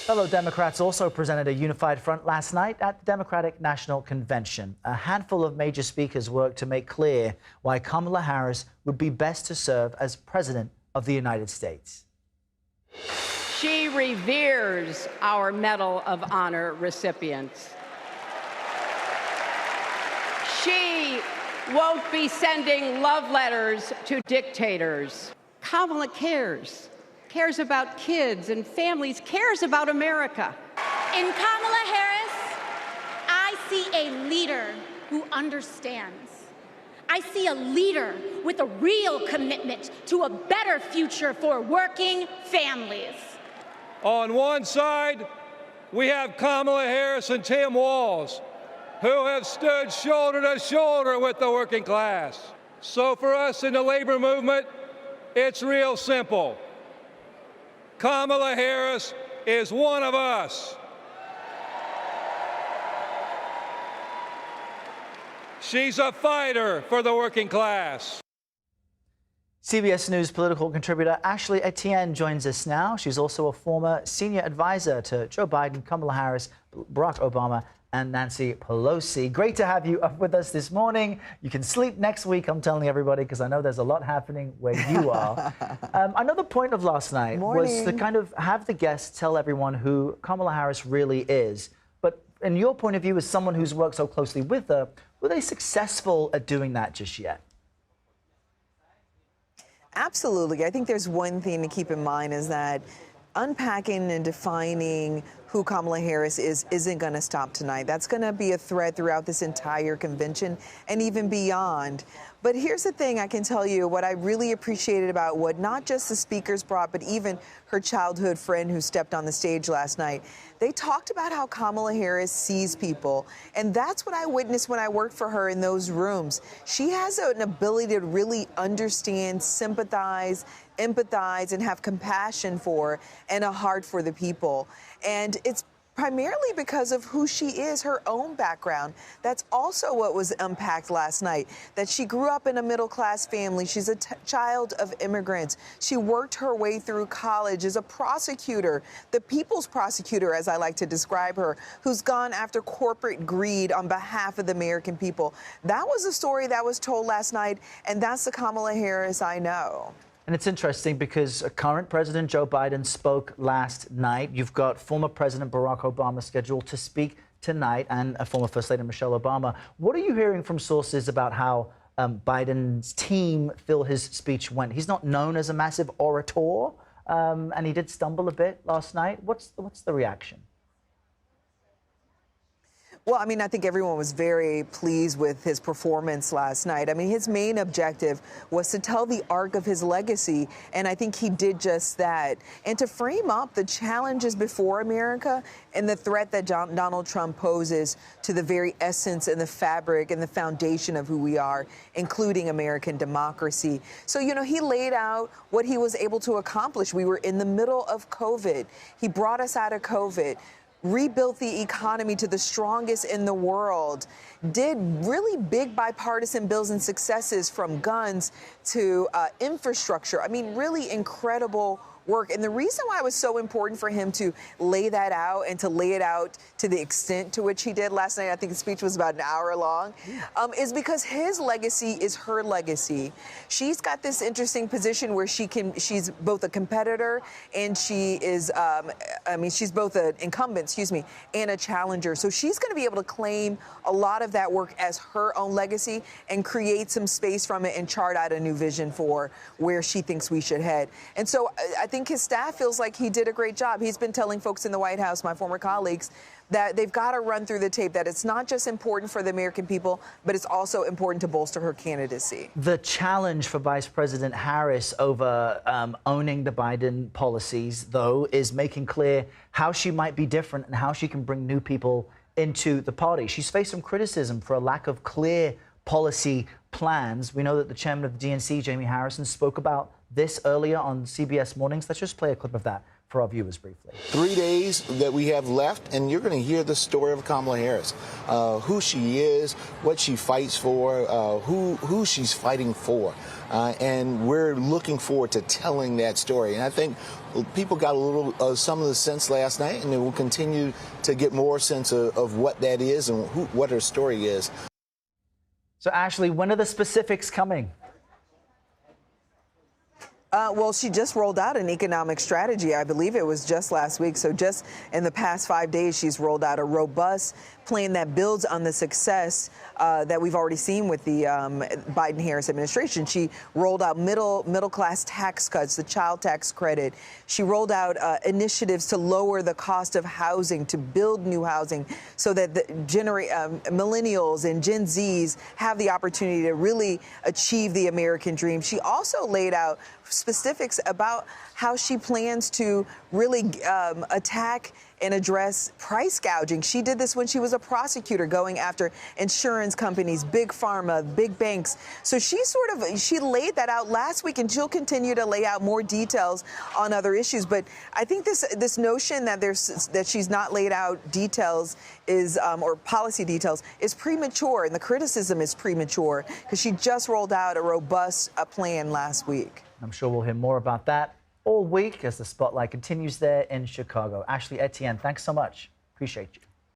Fellow Democrats also presented a unified front last night at the Democratic National Convention. A handful of major speakers worked to make clear why Kamala Harris would be best to serve as President of the United States. She reveres our Medal of Honor recipients. She won't be sending love letters to dictators. Kamala cares about kids and families, cares about America. In Kamala Harris, I see a leader who understands. I see a leader with a real commitment to a better future for working families. On one side, we have Kamala Harris and Tim Walz, who have stood shoulder to shoulder with the working class. So for us in the labor movement, it's real simple. Kamala Harris is one of us. She's a fighter for the working class. CBS News political contributor Ashley Etienne joins us now. She's also a former senior advisor to Joe Biden, Kamala Harris, Barack Obama, and Nancy Pelosi. Great to have you up with us this morning. You can sleep next week, I'm telling everybody, because I know there's a lot happening where you are. Another point of last night was to kind of have the guests tell everyone who Kamala Harris really is. But in your point of view, as someone who's worked so closely with her, were they successful at doing that just yet? Absolutely. I think there's one thing to keep in mind is that unpacking and defining who Kamala Harris isn't going to stop tonight. That's going to be a thread throughout this entire convention and even beyond. But here's the thing I can tell you, what I really appreciated about what not just the speakers brought, but even her childhood friend who stepped on the stage last night. They talked about how Kamala Harris sees people. And that's what I witnessed when I worked for her in those rooms. She has an ability to really understand, sympathize, empathize, and have compassion for and a heart for the people. And it's primarily because of who she is, her own background. That's also what was unpacked last night, that she grew up in a middle-class family. She's a child of immigrants. She worked her way through college as a prosecutor, the people's prosecutor, as I like to describe her, who's gone after corporate greed on behalf of the American people. That was a story that was told last night, and that's the Kamala Harris I know. And it's interesting because current President Joe Biden spoke last night. You've got former President Barack Obama scheduled to speak tonight, and former First Lady Michelle Obama. What are you hearing from sources about how Biden's team feel his speech went? He's not known as a massive orator, and he did stumble a bit last night. What's the reaction? Well, I mean, I think everyone was very pleased with his performance last night. I mean, his main objective was to tell the arc of his legacy, and I think he did just that. And to frame up the challenges before America and the threat that Donald Trump poses to the very essence and the fabric and the foundation of who we are, including American democracy. So, you know, he laid out what he was able to accomplish. We were in the middle of COVID. He brought us out of COVID, rebuilt the economy to the strongest in the world, did really big bipartisan bills and successes from guns to infrastructure. I mean, really incredible work. And the reason why it was so important for him to lay that out and to lay it out to the extent to which he did last night, I think the speech was about an hour long, is because his legacy is her legacy. She's got this interesting position where she's both a competitor and she is, she's both an incumbent, and a challenger. So she's going to be able to claim a lot of that work as her own legacy and create some space from it and chart out a new vision for where she thinks we should head. And so I think his staff feels like he did a great job. He's been telling folks in the White House, my former colleagues, that they've got to run through the tape, that it's not just important for the American people, but it's also important to bolster her candidacy. The challenge for Vice President Harris over owning the Biden policies, though, is making clear how she might be different and how she can bring new people into the party. She's faced some criticism for a lack of clear policy plans. We know that the chairman of the DNC, Jamie Harrison, spoke about this earlier on CBS Mornings. Let's just play a clip of that for our viewers briefly. 3 days that we have left, and you're going to hear the story of Kamala Harris, who she is, what she fights for, who she's fighting for. And we're looking forward to telling that story. And I think people got a little some of the sense last night, and they will continue to get more sense of what that is and what her story is. So, Ashley, when are the specifics coming? Well, she just rolled out an economic strategy. I believe it was just last week. So just in the past 5 days, she's rolled out a robust plan that builds on the success that we've already seen with the Biden-Harris administration. She rolled out middle-class tax cuts, the child tax credit. She rolled out initiatives to lower the cost of housing, to build new housing so that the millennials and Gen Zs have the opportunity to really achieve the American dream. She also laid out specifics about how she plans to really attack and address price gouging. She did this when she was a prosecutor, going after insurance companies, big pharma, big banks. So she laid that out last week, and she'll continue to lay out more details on other issues. But I think this notion that she's not laid out details is or policy details is premature, and the criticism is premature because she just rolled out a robust plan last week. I'm sure we'll hear more about that all week as the spotlight continues there in Chicago. Ashley, Etienne, thanks so much. Appreciate you.